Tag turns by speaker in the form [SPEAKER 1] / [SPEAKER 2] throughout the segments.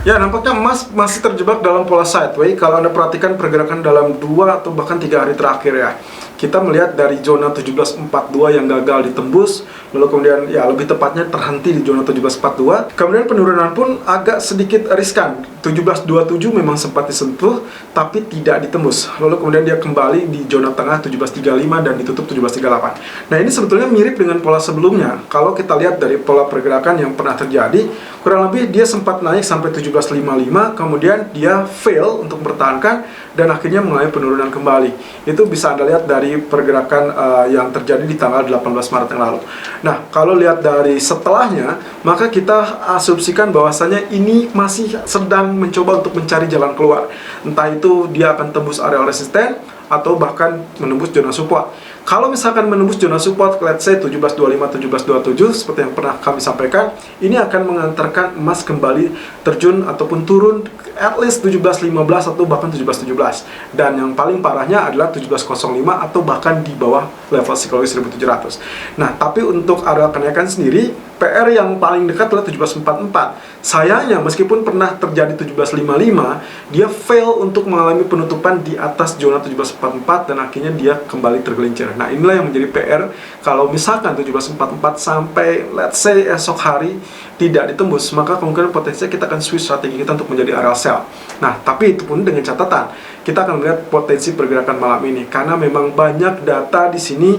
[SPEAKER 1] Ya, nampaknya emas masih terjebak dalam pola sideways. Kalau Anda perhatikan pergerakan dalam 2 atau bahkan 3 hari terakhir ya. Kita melihat dari zona 1742 yang gagal ditembus, lalu kemudian ya lebih tepatnya terhenti di zona 1742. Kemudian penurunan pun agak sedikit riskan. 1727 memang sempat disentuh tapi tidak ditembus. Lalu kemudian dia kembali di zona tengah 1735 dan ditutup 1738. Nah, ini sebetulnya mirip dengan pola sebelumnya. Kalau kita lihat dari pola pergerakan yang pernah terjadi, kurang lebih dia sempat naik sampai 1755, kemudian dia fail untuk mempertahankan dan akhirnya mengalami penurunan kembali. Itu bisa Anda lihat dari pergerakan yang terjadi di tanggal 18 Maret yang lalu. Nah, kalau lihat dari setelahnya, maka kita asumsikan bahwasanya ini masih sedang mencoba untuk mencari jalan keluar. Entah itu dia akan tembus area resisten atau bahkan menembus zona support. Kalau misalkan menembus zona support, let's say 1725, 1727, seperti yang pernah kami sampaikan, ini akan mengantarkan emas kembali terjun ataupun turun at least 1715 atau bahkan 1717. Dan yang paling parahnya adalah 1705 atau bahkan di bawah level psikologis 1700. Nah, tapi untuk area kenaikan sendiri, PR yang paling dekat adalah 1744. Sayangnya, meskipun pernah terjadi 1755, dia fail untuk mengalami penutupan di atas zona 1744 dan akhirnya dia kembali tergelincir. Nah, inilah yang menjadi PR kalau misalkan 1744 sampai let's say esok hari tidak ditembus, maka kemungkinan potensinya kita akan switch strategi kita untuk menjadi area sell. Nah, tapi itu pun dengan catatan, kita akan melihat potensi pergerakan malam ini karena memang banyak data di sini.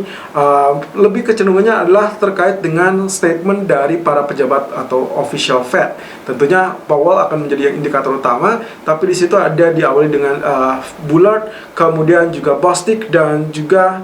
[SPEAKER 1] Lebih kecenderungannya adalah terkait dengan statement dari para pejabat atau official Fed. Tentunya Powell akan menjadi indikator utama, tapi di situ ada diawali dengan Bullard, kemudian juga Bostic dan juga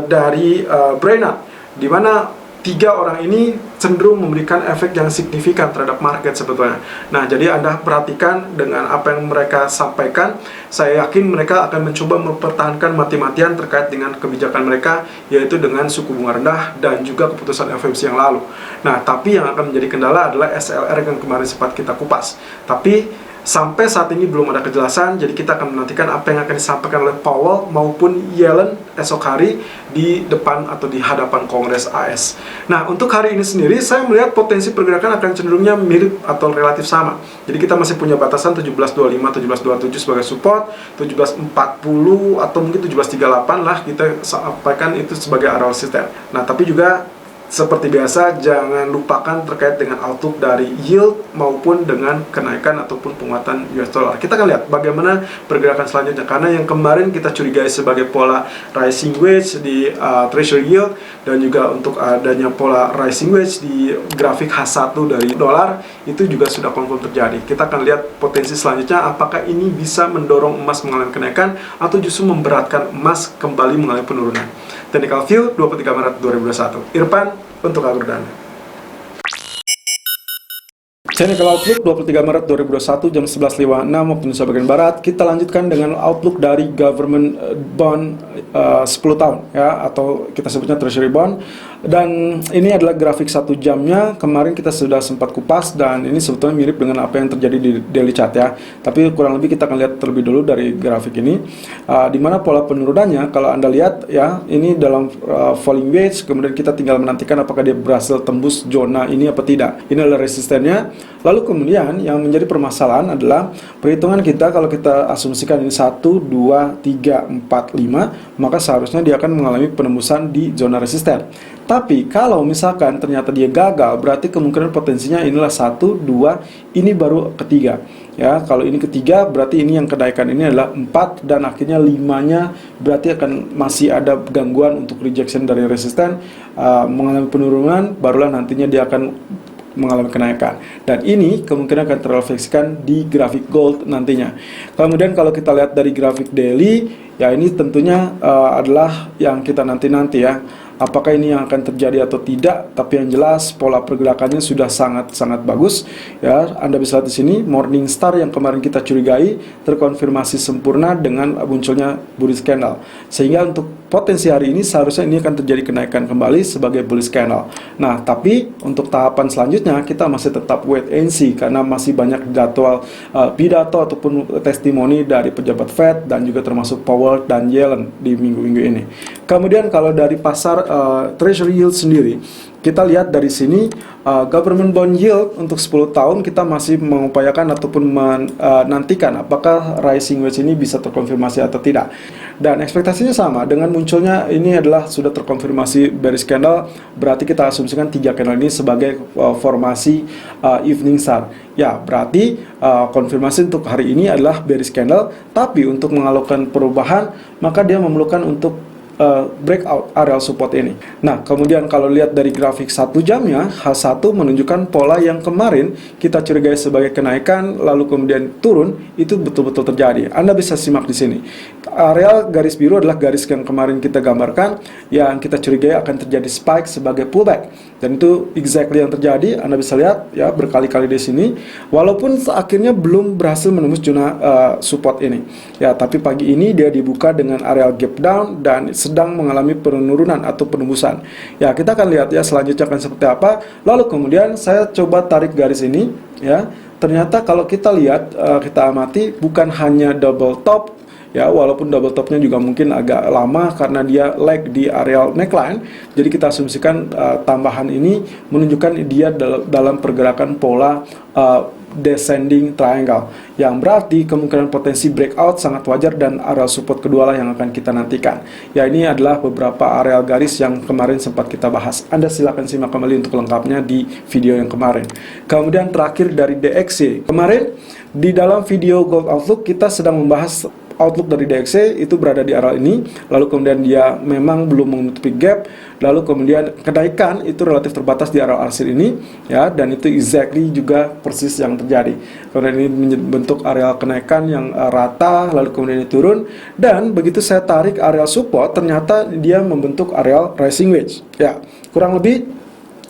[SPEAKER 1] dari Brainard, di mana tiga orang ini cenderung memberikan efek yang signifikan terhadap market sebetulnya. Nah, jadi Anda perhatikan dengan apa yang mereka sampaikan, saya yakin mereka akan mencoba mempertahankan mati-matian terkait dengan kebijakan mereka, yaitu dengan suku bunga rendah dan juga keputusan FOMC yang lalu. Nah, tapi yang akan menjadi kendala adalah SLR yang kemarin sempat kita kupas. Tapi sampai saat ini belum ada kejelasan, jadi kita akan menantikan apa yang akan disampaikan oleh Powell maupun Yellen esok hari di depan atau di hadapan Kongres AS. Nah, untuk hari ini sendiri, saya melihat potensi pergerakan akan cenderungnya mirip atau relatif sama. Jadi kita masih punya batasan 1725, 1727 sebagai support, 1740 atau mungkin 1738 lah kita sampaikan itu sebagai area resisten. Nah, tapi juga seperti biasa, jangan lupakan terkait dengan outlook dari yield maupun dengan kenaikan ataupun penguatan US dollar. Kita akan lihat bagaimana pergerakan selanjutnya, karena yang kemarin kita curigai sebagai pola rising wedge di treasury yield dan juga untuk adanya pola rising wedge di grafik H1 dari dolar itu juga sudah confirm terjadi. Kita akan lihat potensi selanjutnya, apakah ini bisa mendorong emas mengalami kenaikan atau justru memberatkan emas kembali mengalami penurunan. Technical View 23 Maret 2021. Irfan untuk Alur Dana. Technical Outlook 23 Maret 2021 jam 11.56 waktu Indonesia bagian Barat. Kita lanjutkan dengan outlook dari government bond 10 tahun ya, atau kita sebutnya treasury bond. Dan ini adalah grafik 1 jamnya. Kemarin kita sudah sempat kupas dan ini sebetulnya mirip dengan apa yang terjadi di daily chart ya. Tapi kurang lebih kita akan lihat terlebih dulu dari grafik ini, di mana pola penurunannya kalau Anda lihat ya, ini dalam falling wedge. Kemudian kita tinggal menantikan apakah dia berhasil tembus zona ini apa tidak. Ini adalah resistennya. Lalu kemudian yang menjadi permasalahan adalah perhitungan kita, kalau kita asumsikan ini 1, 2, 3, 4, 5, maka seharusnya dia akan mengalami penembusan di zona resisten. Tapi kalau misalkan ternyata dia gagal, berarti kemungkinan potensinya inilah 1, 2, ini baru ketiga. Ya, kalau ini ketiga berarti ini yang kenaikan ini adalah 4 dan akhirnya 5-nya berarti akan masih ada gangguan untuk rejection dari resisten, mengalami penurunan, barulah nantinya dia akan mengalami kenaikan. Dan ini kemungkinan akan terrefleksikan di grafik gold nantinya. Kemudian kalau kita lihat dari grafik daily, ya ini tentunya adalah yang kita nanti-nanti ya. Apakah ini yang akan terjadi atau tidak, tapi yang jelas pola pergerakannya sudah sangat-sangat bagus ya. Anda bisa lihat di sini Morningstar yang kemarin kita curigai terkonfirmasi sempurna dengan munculnya bullish candle, sehingga untuk potensi hari ini seharusnya ini akan terjadi kenaikan kembali sebagai bullish candle. Nah, tapi untuk tahapan selanjutnya kita masih tetap wait and see karena masih banyak jadwal pidato ataupun testimoni dari pejabat Fed dan juga termasuk Powell dan Yellen di minggu-minggu ini. Kemudian kalau dari pasar Treasury yield sendiri, kita lihat dari sini government bond yield untuk 10 tahun kita masih mengupayakan ataupun menantikan apakah rising wedge ini bisa terkonfirmasi atau tidak. Dan ekspektasinya sama dengan munculnya ini adalah sudah terkonfirmasi bearish candle, berarti kita asumsikan 3 candle ini sebagai formasi evening star. Ya, berarti konfirmasi untuk hari ini adalah bearish candle, tapi untuk mengalokkan perubahan maka dia memerlukan untuk breakout area support ini. Nah, kemudian kalau lihat dari grafik 1 jamnya, H1 menunjukkan pola yang kemarin kita curigai sebagai kenaikan lalu kemudian turun, itu betul-betul terjadi. Anda bisa simak di sini. Area garis biru adalah garis yang kemarin kita gambarkan yang kita curigai akan terjadi spike sebagai pullback. Dan itu exactly yang terjadi. Anda bisa lihat ya berkali-kali di sini. Walaupun akhirnya belum berhasil menembus zona support ini. Ya, tapi pagi ini dia dibuka dengan area gap down dan sedang mengalami penurunan atau penembusan. Ya, kita akan lihat ya selanjutnya akan seperti apa. Lalu kemudian saya coba tarik garis ini ya. Ternyata kalau kita lihat, kita amati bukan hanya double top ya, walaupun double topnya juga mungkin agak lama karena dia lag di area neckline. Jadi kita asumsikan tambahan ini menunjukkan dia dalam pergerakan pola descending triangle, yang berarti kemungkinan potensi breakout sangat wajar dan area support kedua lah yang akan kita nantikan. Ya, ini adalah beberapa area garis yang kemarin sempat kita bahas. Anda silakan simak kembali untuk lengkapnya di video yang kemarin. Kemudian terakhir dari DXY. Kemarin di dalam video Gold Outlook kita sedang membahas outlook dari DXY itu berada di area ini, lalu kemudian dia memang belum menutupi gap, lalu kemudian kenaikan itu relatif terbatas di area arsir ini ya, dan itu exactly juga persis yang terjadi. Kemudian ini membentuk area kenaikan yang rata, lalu kemudian ini turun, dan begitu saya tarik area support ternyata dia membentuk area rising wedge. Ya, kurang lebih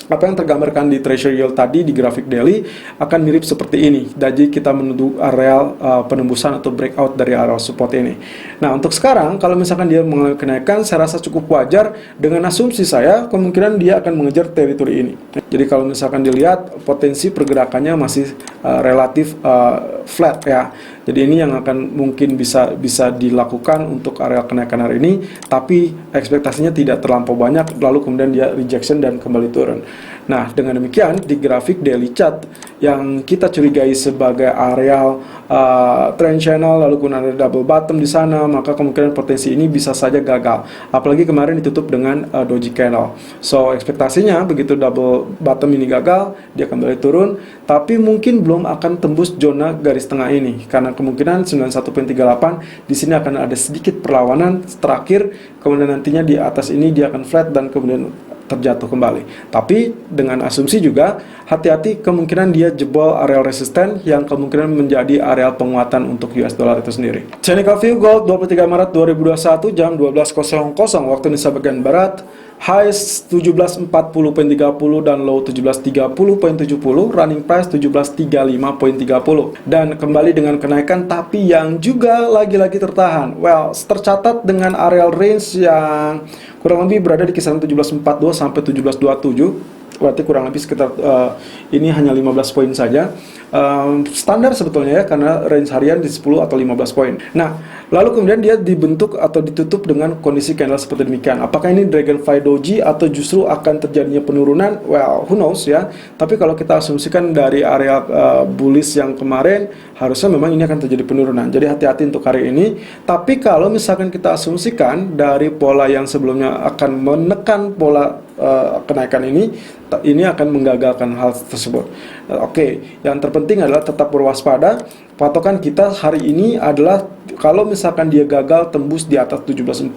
[SPEAKER 1] apa yang tergambarkan di treasury yield tadi di grafik daily akan mirip seperti ini. Jadi kita menuju area penembusan atau breakout dari area support ini. Nah, untuk sekarang kalau misalkan dia mengalami kenaikan, saya rasa cukup wajar dengan asumsi saya kemungkinan dia akan mengejar teritori ini. Jadi kalau misalkan dilihat potensi pergerakannya masih relatif flat ya. Jadi ini yang akan mungkin bisa dilakukan untuk area kenaikan hari ini, tapi ekspektasinya tidak terlampau banyak, lalu kemudian dia rejection dan kembali turun. Nah, dengan demikian di grafik daily chart yang kita curigai sebagai area trend channel, lalu kemudian ada double bottom di sana, maka kemungkinan potensi ini bisa saja gagal. Apalagi kemarin ditutup dengan doji candle. So, ekspektasinya begitu double bottom ini gagal, dia kembali turun, tapi mungkin belum akan tembus zona garis tengah ini karena kemungkinan 91.38 di sini akan ada sedikit perlawanan terakhir, kemudian nantinya di atas ini dia akan flat dan kemudian terjatuh kembali. Tapi dengan asumsi juga hati-hati kemungkinan dia jebol area resisten yang kemungkinan menjadi area penguatan untuk US dollar itu sendiri. Technical view gold 23 Maret 2021 jam 12.00 waktu Indonesia bagian barat. High 1740.30 dan low 1730.70, running price 1735.30, dan kembali dengan kenaikan tapi yang juga lagi-lagi tertahan. Well, tercatat dengan area range yang kurang lebih berada di kisaran 1742 sampai 1727. Berarti kurang lebih sekitar ini hanya 15 poin saja. Standar sebetulnya ya, karena range harian di 10 atau 15 poin. Nah, lalu kemudian dia dibentuk atau ditutup dengan kondisi candle seperti demikian. Apakah ini Dragonfly Doji atau justru akan terjadinya penurunan? Well, who knows ya. Tapi kalau kita asumsikan dari area bullish yang kemarin, harusnya memang ini akan terjadi penurunan. Jadi hati-hati untuk hari ini. Tapi kalau misalkan kita asumsikan dari pola yang sebelumnya akan menekan pola kenaikan ini akan menggagalkan hal tersebut. Oke, yang terpenting adalah tetap berwaspada. Patokan kita hari ini adalah kalau misalkan dia gagal tembus di atas 1742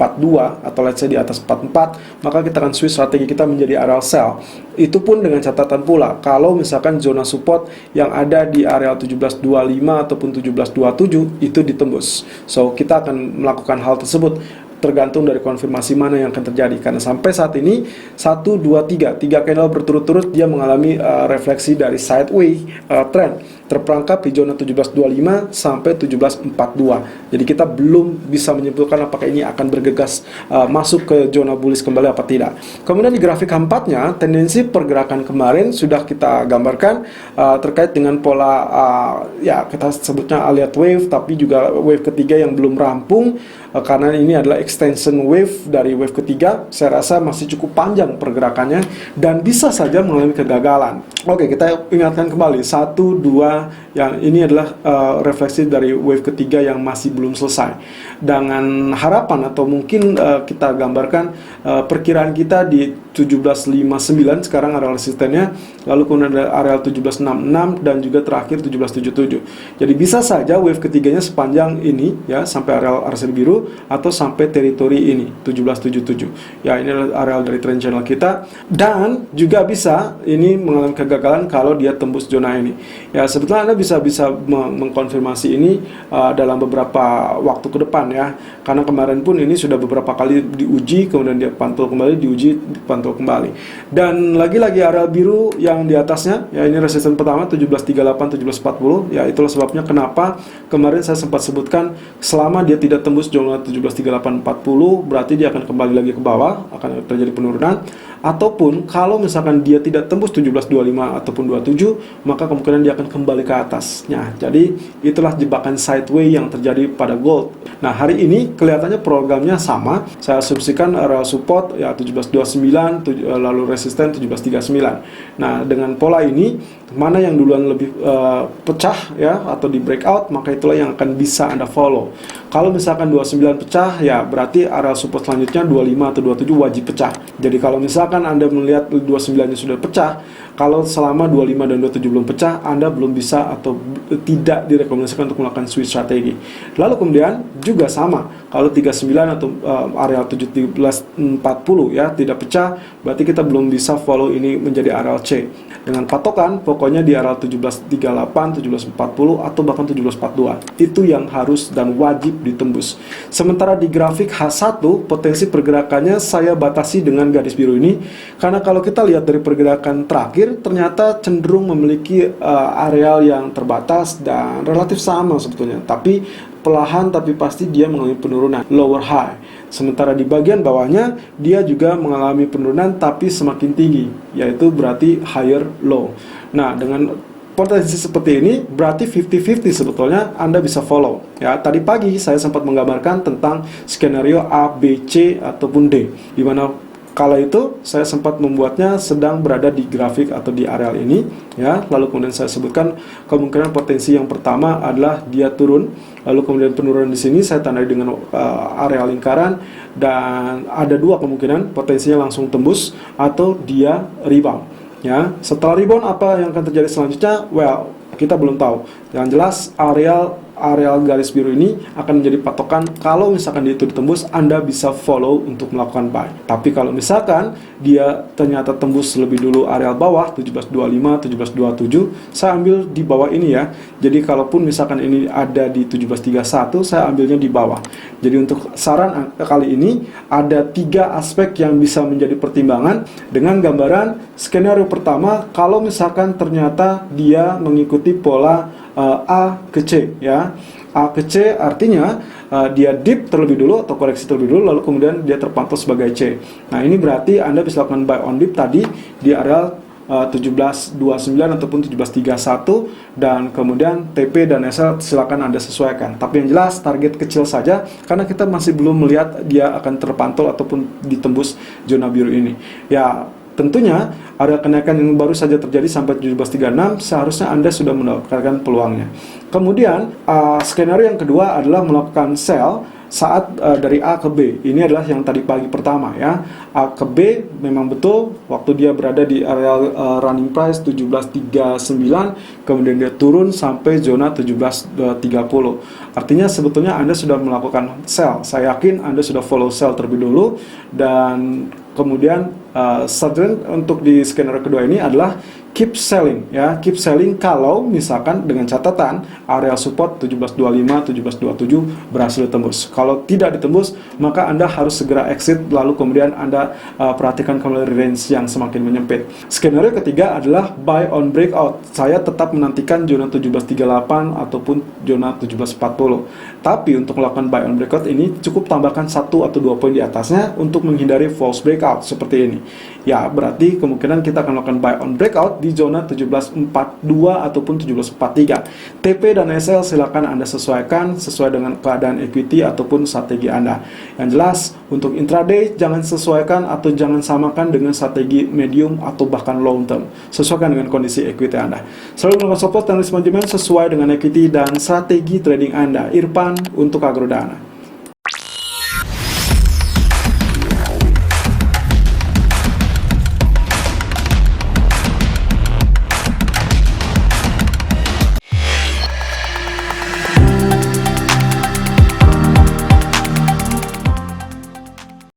[SPEAKER 1] atau let's say di atas 44, maka kita akan switch strategi kita menjadi area sell. Itu pun dengan catatan pula kalau misalkan zona support yang ada di area 1725 ataupun 1727 itu ditembus. So, kita akan melakukan hal tersebut tergantung dari konfirmasi mana yang akan terjadi, karena sampai saat ini 1, 2, 3 candle berturut-turut dia mengalami refleksi dari sideways trend terperangkap di zona 1725 sampai 1742. Jadi kita belum bisa menyimpulkan apakah ini akan bergegas masuk ke zona bullish kembali apa tidak. Kemudian di grafik keempatnya, tendensi pergerakan kemarin sudah kita gambarkan terkait dengan pola ya kita sebutnya Elliott wave, tapi juga wave ketiga yang belum rampung. karena ini adalah extension wave dari wave ketiga. Saya rasa masih cukup panjang pergerakannya dan bisa saja mengalami kegagalan. Oke, kita ingatkan kembali 1, 2 yang ini adalah refleksi dari wave ketiga yang masih belum selesai. Dengan harapan atau mungkin kita gambarkan perkiraan kita di 1759 sekarang area resistennya, lalu kemudian ada area 1766 dan juga terakhir 1777. Jadi bisa saja wave ketiganya sepanjang ini ya, sampai area RSI biru atau sampai teritori ini 1777. Ya, ini adalah area dari trend channel kita, dan juga bisa ini mengalami kegagalan kalau dia tembus zona ini. Ya, sebetulnya Anda bisa mengkonfirmasi ini dalam beberapa waktu ke depan ya. Karena kemarin pun ini sudah beberapa kali diuji, kemudian dia pantul kembali, diuji, pantul kembali. Dan lagi-lagi area biru yang di atasnya, ya ini resisten pertama 1738, 1740. Ya, itulah sebabnya kenapa kemarin saya sempat sebutkan selama dia tidak tembus zona 173840, berarti dia akan kembali lagi ke bawah, akan terjadi penurunan. Ataupun kalau misalkan dia tidak tembus 1725 ataupun 27, maka kemungkinan dia akan kembali ke atasnya. Jadi itulah jebakan sideways yang terjadi pada gold. Nah, hari ini kelihatannya programnya sama. Saya asumsikan area support ya 1729, lalu resisten 1739. Nah, dengan pola ini, mana yang duluan lebih pecah ya atau di breakout, maka itulah yang akan bisa Anda follow. Kalau misalkan 29 pecah, ya berarti area support selanjutnya 25 atau 27 wajib pecah. Jadi kalau misalkan Anda melihat 29-nya sudah pecah, kalau selama 25 dan 27 belum pecah, Anda belum bisa atau tidak direkomendasikan untuk melakukan switch strategi. Lalu kemudian juga sama, kalau 39 atau area 1740 ya tidak pecah, berarti kita belum bisa follow ini menjadi area C. Dengan patokan pokoknya di area 1738, 1740 atau bahkan 1742. Itu yang harus dan wajib ditembus. Sementara di grafik H1, potensi pergerakannya saya batasi dengan garis biru ini, karena kalau kita lihat dari pergerakan terakhir, ternyata cenderung memiliki areal yang terbatas dan relatif sama sebetulnya, tapi perlahan tapi pasti dia mengalami penurunan lower high. Sementara di bagian bawahnya dia juga mengalami penurunan tapi semakin tinggi, yaitu berarti higher low. Nah, dengan potensi seperti ini berarti 50-50 sebetulnya Anda bisa follow. Ya, tadi pagi saya sempat menggambarkan tentang skenario A, B, C ataupun D, di mana kala itu saya sempat membuatnya sedang berada di grafik atau di areal ini ya. Lalu kemudian saya sebutkan kemungkinan potensi yang pertama adalah dia turun, lalu kemudian penurunan di sini saya tandai dengan area lingkaran, dan ada dua kemungkinan, potensinya langsung tembus atau dia rebound ya. Setelah rebound apa yang akan terjadi selanjutnya? Well, kita belum tahu. Yang jelas areal garis biru ini akan menjadi patokan. Kalau misalkan dia itu ditembus, Anda bisa follow untuk melakukan buy. Tapi kalau misalkan dia ternyata tembus lebih dulu areal bawah 1725, 1727, saya ambil di bawah ini ya. Jadi kalaupun misalkan ini ada di 1731, saya ambilnya di bawah. Jadi untuk saran kali ini ada 3 aspek yang bisa menjadi pertimbangan dengan gambaran skenario pertama. Kalau misalkan ternyata dia mengikuti pola A ke C ya. A ke C artinya dia dip terlebih dulu atau koreksi terlebih dulu, lalu kemudian dia terpantau sebagai C. Nah, ini berarti Anda bisa lakukan buy on dip tadi di area 1729 ataupun 1731, dan kemudian TP dan SL silakan Anda sesuaikan. Tapi yang jelas target kecil saja karena kita masih belum melihat dia akan terpantau ataupun ditembus zona biru ini. Ya, tentunya area kenaikan yang baru saja terjadi sampai 1736, seharusnya Anda sudah mendapatkan peluangnya. Kemudian skenario yang kedua adalah melakukan sell saat dari A ke B. Ini adalah yang tadi pagi pertama ya. A ke B memang betul waktu dia berada di area running price 1739, kemudian dia turun sampai zona 1730. Artinya sebetulnya Anda sudah melakukan sell. Saya yakin Anda sudah follow sell terlebih dulu, dan kemudian strategi untuk di skenario kedua ini adalah keep selling ya, keep selling kalau misalkan dengan catatan area support 1725, 1727 berhasil ditembus. Kalau tidak ditembus, maka Anda harus segera exit, lalu kemudian Anda perhatikan kembali range yang semakin menyempit. Skenario ketiga adalah buy on breakout. Saya tetap menantikan zona 1738 ataupun zona 1740. Tapi untuk melakukan buy on breakout ini cukup tambahkan 1 atau 2 poin di atasnya untuk menghindari false breakout seperti ini. ini. Ya, berarti kemungkinan kita akan melakukan buy on breakout di zona 1742 ataupun 1743. TP dan SL silakan Anda sesuaikan sesuai dengan keadaan equity ataupun strategi Anda. Yang jelas, untuk intraday jangan sesuaikan atau jangan samakan dengan strategi medium atau bahkan long term. Sesuaikan dengan kondisi equity Anda. Selalu melakukan stop loss dan risk management sesuai dengan equity dan strategi trading Anda. Irfan untuk Agrodana.